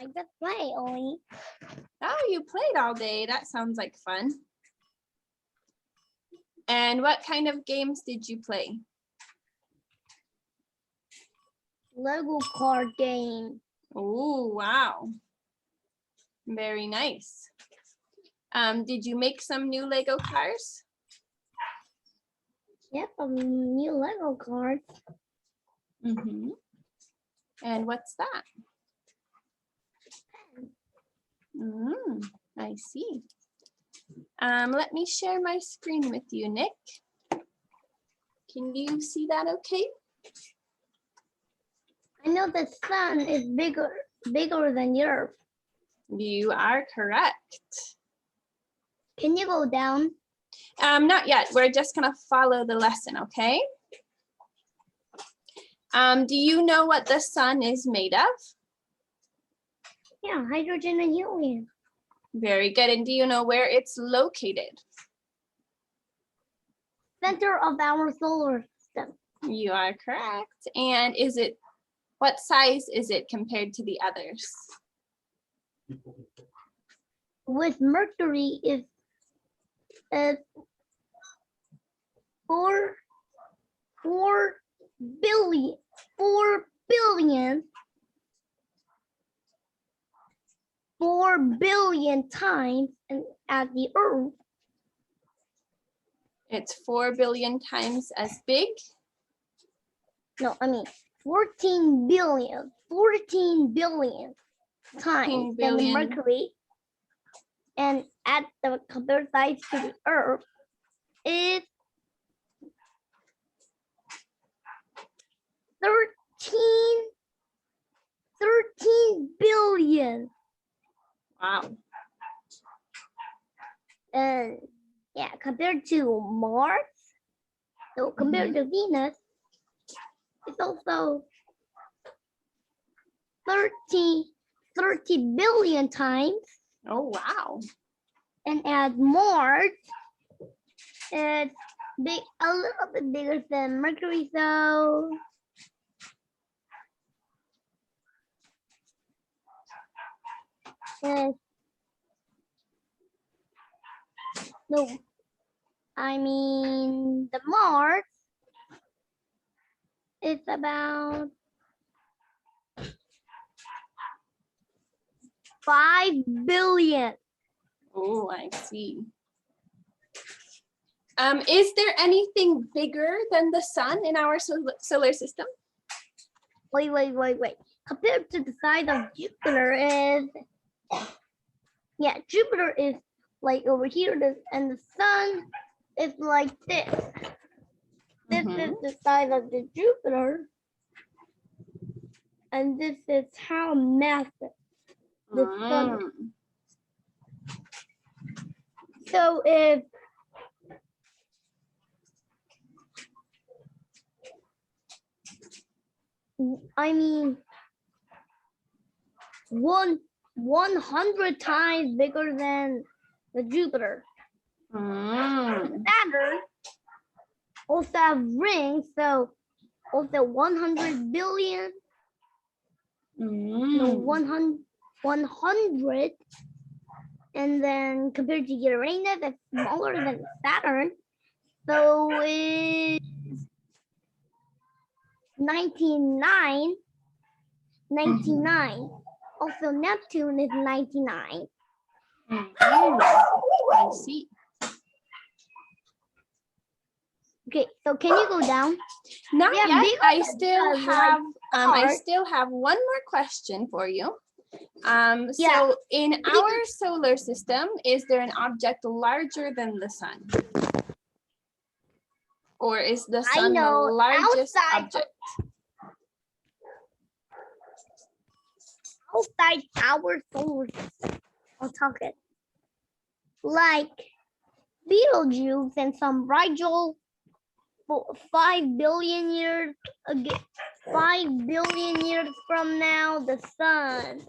I just play only. Oh, you played all day. That sounds like fun. And what kind of games did you play? Lego card game. Oh, wow. Very nice. Did you make some new Lego cars? Yep, a new Lego card. Mm-hmm. And what's that? I see. Let me share my screen with you, Nick. Can you see that okay? I know the sun is bigger than the Earth. You are correct. Can you go down? Not yet. We're just gonna follow the lesson, okay? Do you know what the sun is made of? Yeah, hydrogen and helium. Very good. And do you know where it's located? Center of our solar system. You are correct. And what size is it compared to the others? With Mercury is 4 billion times and at the Earth. It's 4 billion times as big. No, I mean 14 billion times than the Mercury. And at the compared size to the Earth is 13 billion. Wow. And yeah, compared to Mars, so compared to Venus, it's also 30 billion times. Oh, wow. And at Mars, it's big, a little bit bigger than Mercury, so no, I mean the Mars is about 5 billion. Oh, I see. Is there anything bigger than the sun in our solar system? Wait. Compared to the size of Jupiter is, yeah, Jupiter is like over here, and the sun is like this. This is the size of the Jupiter, and this is how massive the sun is. So if I mean 100 times bigger than the Jupiter. Saturn also have rings, so also 100 billion. No, 100. And then compared to Uranus, that's smaller than Saturn. So it's 99. Also Neptune is 99. I see. Okay, so can you go down? Not yet. I still have one more question for you. So in our solar system, is there an object larger than the sun? Or is the sun the largest object? Outside our solar system, I'll talk it. Like Betelgeuse and some Rigel, 5 billion years from now, the sun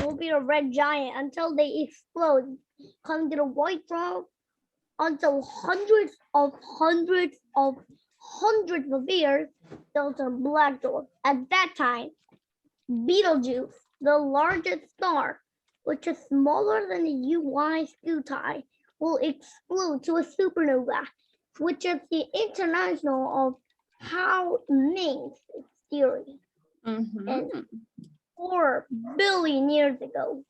will be a red giant until they explode, come to the white dwarf, until hundreds of years, there's a black dwarf. At that time, Betelgeuse the largest star, which is smaller than the UY Scuti, will explode to a supernova, which is the international of how Ming's theory. And 4 billion years ago,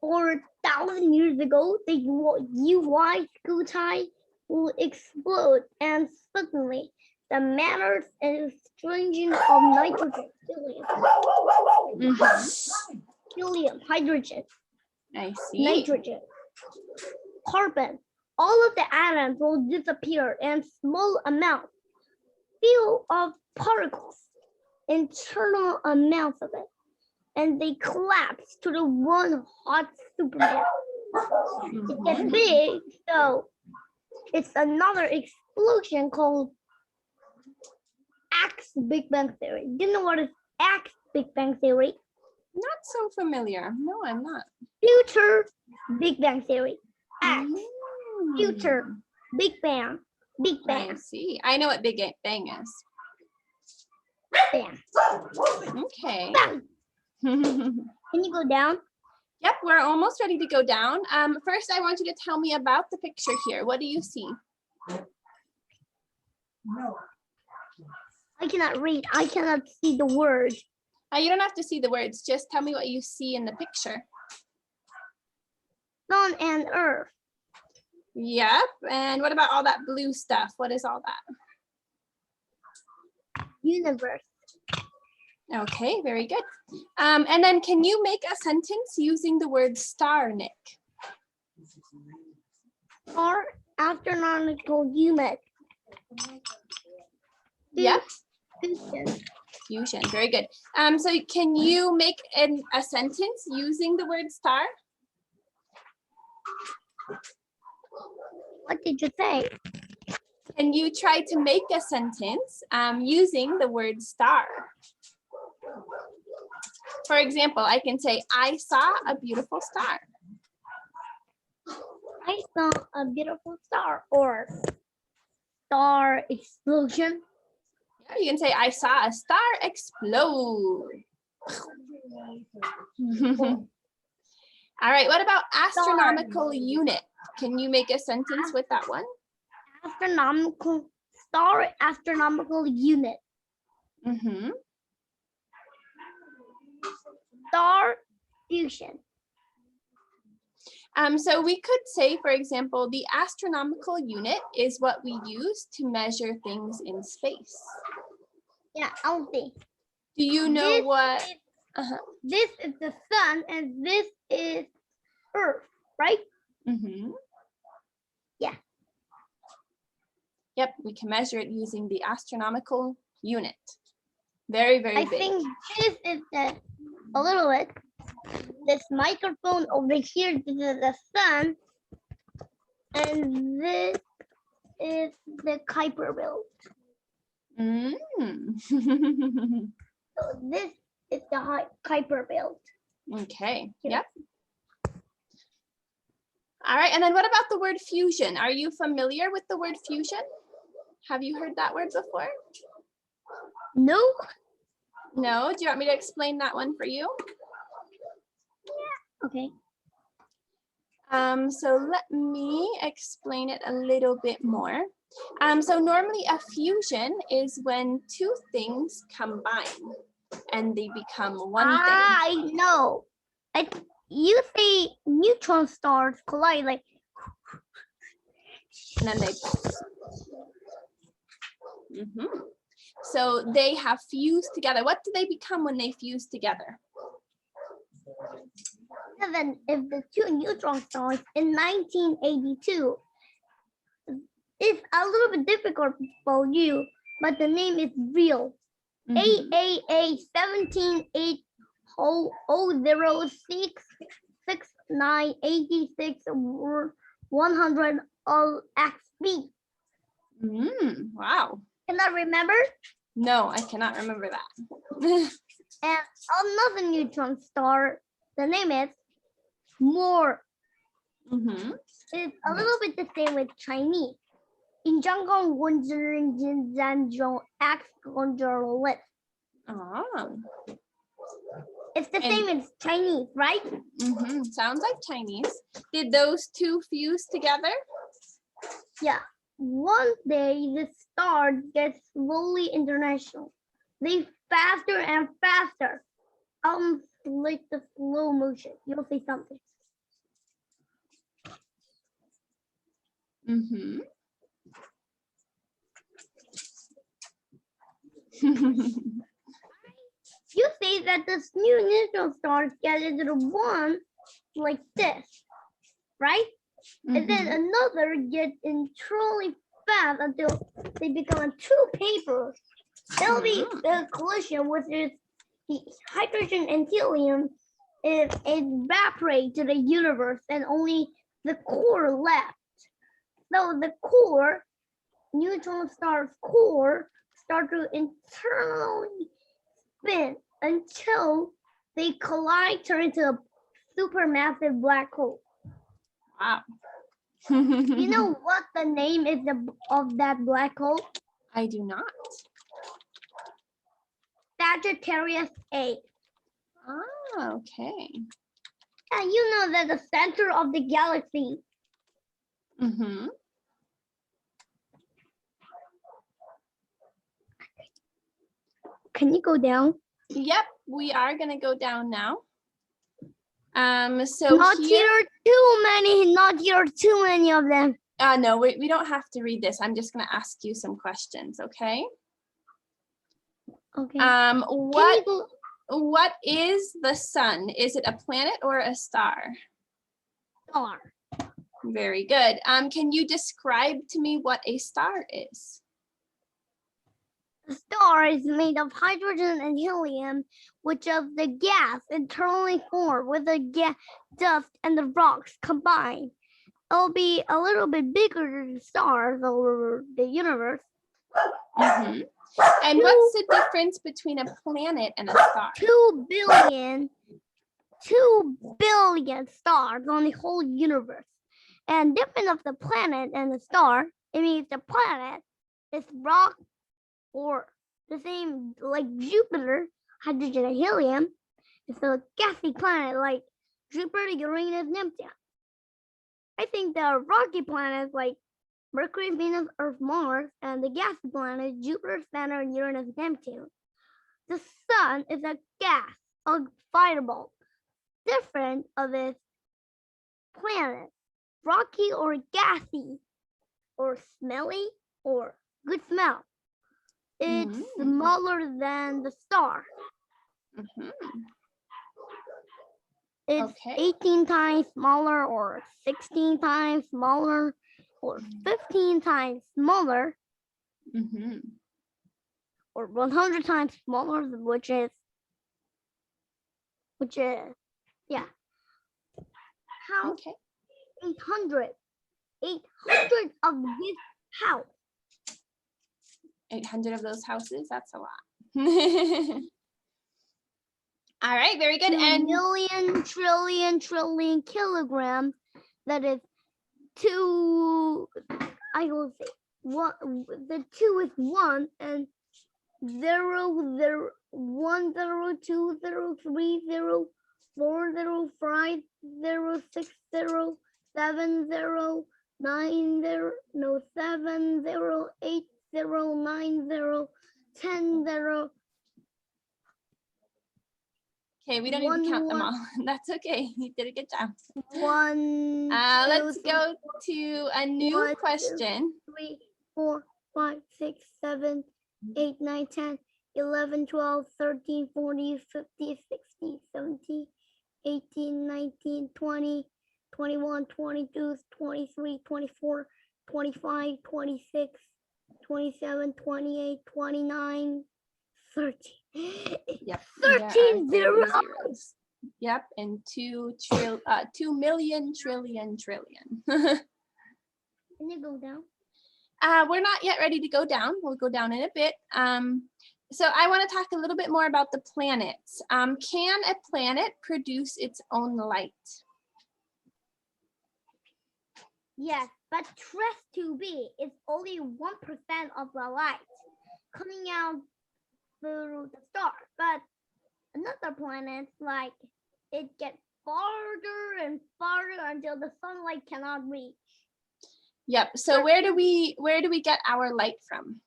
4,000 years ago, the UY Scuti will explode, and suddenly the matter and exchanging of nitrogen, helium, hydrogen, I see. nitrogen, carbon, all of the atoms will disappear, and small amounts, few of particles, internal amounts of it, and they collapse to the one hot supermassive. It gets big, so it's another explosion called X Big Bang Theory. Do you know what is X Big Bang Theory? Not so familiar. No, I'm not. Future Big Bang Theory. X. Future Big Bang. Big Bang. I see. I know what Big Bang is. Bang. Okay. Bang. Can you go down? Yep, we're almost ready to go down. First, I want you to tell me about the picture here. What do you see? No. I cannot read. I cannot see the word. You don't have to see the words. Just tell me what you see in the picture. Sun and Earth. Yep. And what about all that blue stuff? What is all that? Universe. Okay, very good. And then can you make a sentence using the word star, Nick? Star astronomical unit. Yep. Fusion. Fusion, very good. So can you make a sentence using the word star? What did you say? Can you try to make a sentence using the word star? For example, I can say, I saw a beautiful star. I saw a beautiful star, or star explosion. Yeah, you can say, I saw a star explode. All right, what about astronomical unit? Can you make a sentence with that one? Astronomical star astronomical unit. Star fusion. So we could say, for example, the astronomical unit is what we use to measure things in space. Yeah, I'll see. Do you know what? This is the sun and this is Earth, right? Yeah. Yep, we can measure it using the astronomical unit. Very, very big. I think this is a little bit. This microphone over here, this is the sun, and this is the Kuiper belt. So this is the Kuiper belt. Okay. Yep. All right, and then what about the word fusion? Are you familiar with the word fusion? Have you heard that word before? No. No? Do you want me to explain that one for you? Yeah. Okay. So let me explain it a little bit more. So normally a fusion is when two things combine and they become one thing. I know. You say neutron stars collide like. And then they. So they have fused together. What do they become when they fuse together? Even if the two neutron stars in 1982, it's a little bit difficult for you, but the name is real. AAA 178006986 XB. Wow. Can I remember? No, I cannot remember that. And another neutron star, the name is More. It's a little bit the same with Chinese. In Jungle X. It's the same as Chinese, right? Sounds like Chinese. Did those two fuse together? Yeah. One day the stars get slowly international. They faster and faster. Like the slow motion. You'll see something. You see that this new neutron stars get into one like this, right? And then another gets in truly fast until they become two papers. There'll be the collision with the hydrogen and helium evaporate to the universe and only the core left. So the core, neutron star's core, start to internally spin until they collide, turn into a supermassive black hole. Wow. You know what the name is of that black hole? I do not. Sagittarius A. Ah, okay. And you know that the center of the galaxy. Can you go down? Yep, we are gonna go down now. So not here too many of them. No, we don't have to read this. I'm just gonna ask you some questions, okay? Okay. What is the sun? Is it a planet or a star? Star. Very good. Can you describe to me what a star is? The star is made of hydrogen and helium, which of the gas internally formed with the dust and the rocks combined. It'll be a little bit bigger than the stars over the universe. And what's the difference between a planet and a star? 2 billion stars on the whole universe. And different of the planet and the star, it means the planet is rock or the same like Jupiter, hydrogen and helium. It's a gassy planet like Jupiter, Uranus, Neptune. I think the rocky planets like Mercury, Venus, Earth, Mars, and the gassy planets Jupiter, Saturn, Uranus, Neptune. The sun is a gas, a fireball, different of its planet, rocky or gassy, or smelly or good smell. It's smaller than the star. It's 18 times smaller or 16 times smaller or 15 times smaller or 100 times smaller, which is yeah. How 800 of this house. 800 of those houses? That's a lot. All right, very good. 2 million trillion kilograms. That is 2. I will say one. The 2 is 1 and 0, 0, 1, 0, 2, 0, 3, 0, 4, 0, 5, 0, 6, 0, 7, 0, 9, 0, no 7, 0, 8, 0, 9, 0, 10, 0. Okay, we don't need to count them all. That's okay. You did a good job. 1, let's go to a new question. 3, 4, 5, 6, 7, 8, 9, 10, 11, 12, 13, 14, 15, 16, 17, 18, 19, 20, 21, 22, 23, 24, 25, 26, 27, 28, 29, 30. Yep. 13 zeros. Yep, and 2 million trillion. Can you go down? We're not yet ready to go down. We'll go down in a bit. So I want to talk a little bit more about the planets. Can a planet produce its own light? Yes, but trust to be is only 1% of the light coming out through the star. But another planet, like it gets farther and farther until the sunlight cannot reach. Yep. So where do we get our light from?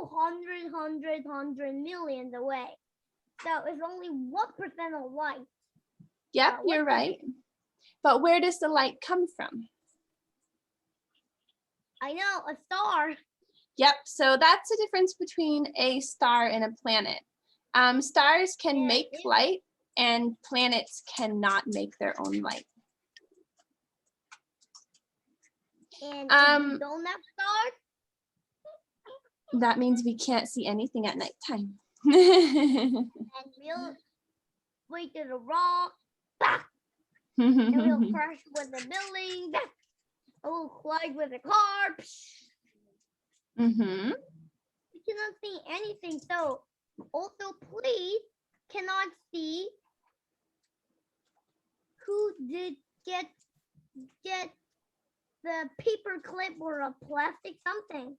100 millions away. So it's only 1% of light. Yep, you're right. But where does the light come from? I know, a star. Yep, so that's the difference between a star and a planet. Stars can make light and planets cannot make their own light. And if you don't have stars? That means we can't see anything at nighttime. And we'll wait to the rock. And we'll crash with the building. And we'll collide with the car. We cannot see anything. So also please cannot see who did get the paper clip or a plastic something.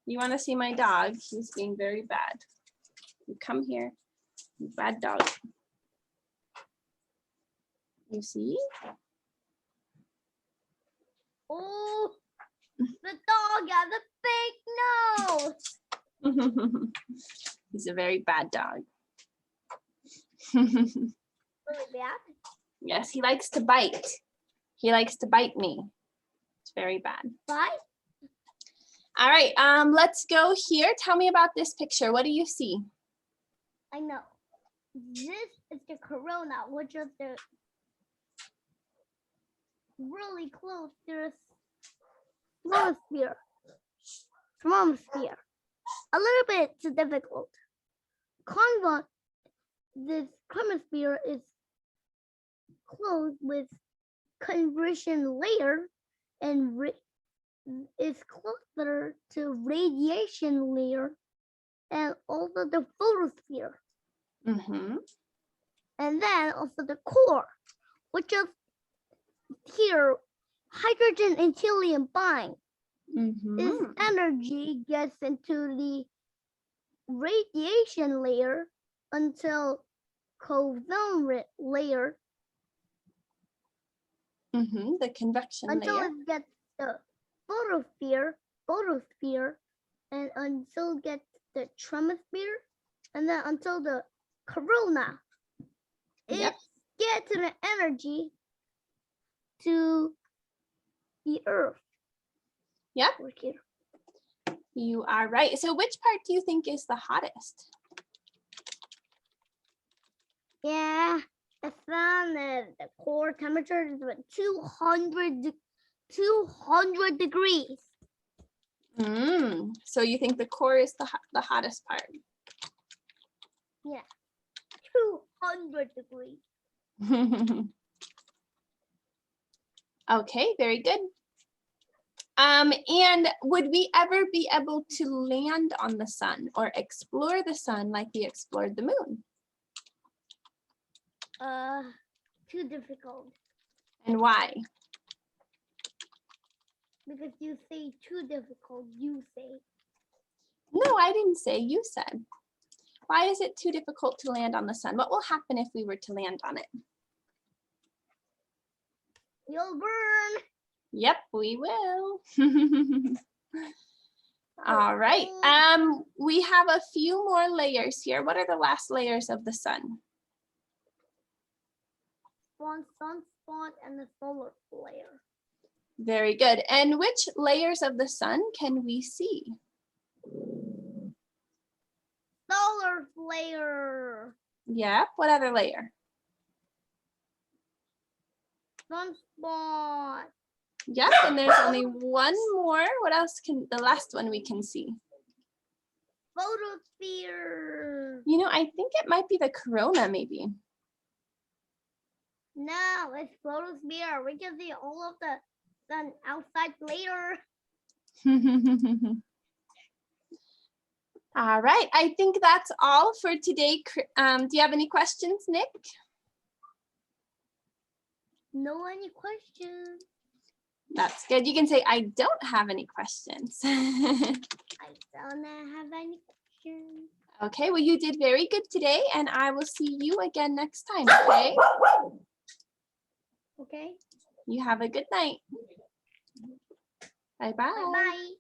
You want to see my dog? He's being very bad. You come here, you bad dog. You see? Oh, the dog has a fake nose. He's a very bad dog. Really bad? Yes, he likes to bite. He likes to bite me. It's very bad. Bite? All right, let's go here. Tell me about this picture. What do you see? I know. This is the corona, which is the really close to the chromosphere. A little bit too difficult. This chromosphere is close with conversion layer and is closer to radiation layer and also the photosphere. And then also the core, which is here hydrogen and helium bind. This energy gets into the radiation layer until covalent layer. The convection until layer. It gets the photosphere, and until it gets the troposphere, and then until the corona. It gets the energy to the Earth. Yep. Over here. You are right. So which part do you think is the hottest? Yeah, the sun, the core temperature is about 200 degrees. So you think the core is the hottest part? Yeah, 200 degrees. Okay, very good. And would we ever be able to land on the sun or explore the sun like we explored the moon? Too difficult. And why? Because you say too difficult, you say. No, I didn't say, you said. Why is it too difficult to land on the sun? What will happen if we were to land on it? You'll burn. Yep, we will. All right. We have a few more layers here. What are the last layers of the sun? Sunspot and the solar layer. Very good. And which layers of the sun can we see? Solar layer. Yep. What other layer? Sunspot. Yep. And there's only one more. What else can the last one we can see? Photosphere. You know, I think it might be the corona, maybe. No, it's photosphere. We can see all of the sun outside later. All right, I think that's all for today. Do you have any questions, Nick? No, any questions? That's good. You can say, I don't have any questions. I don't have any questions. question. Okay, well, you did very good today, and I will see you again next time, okay? Okay. You have a good night. Bye-bye. Bye-bye.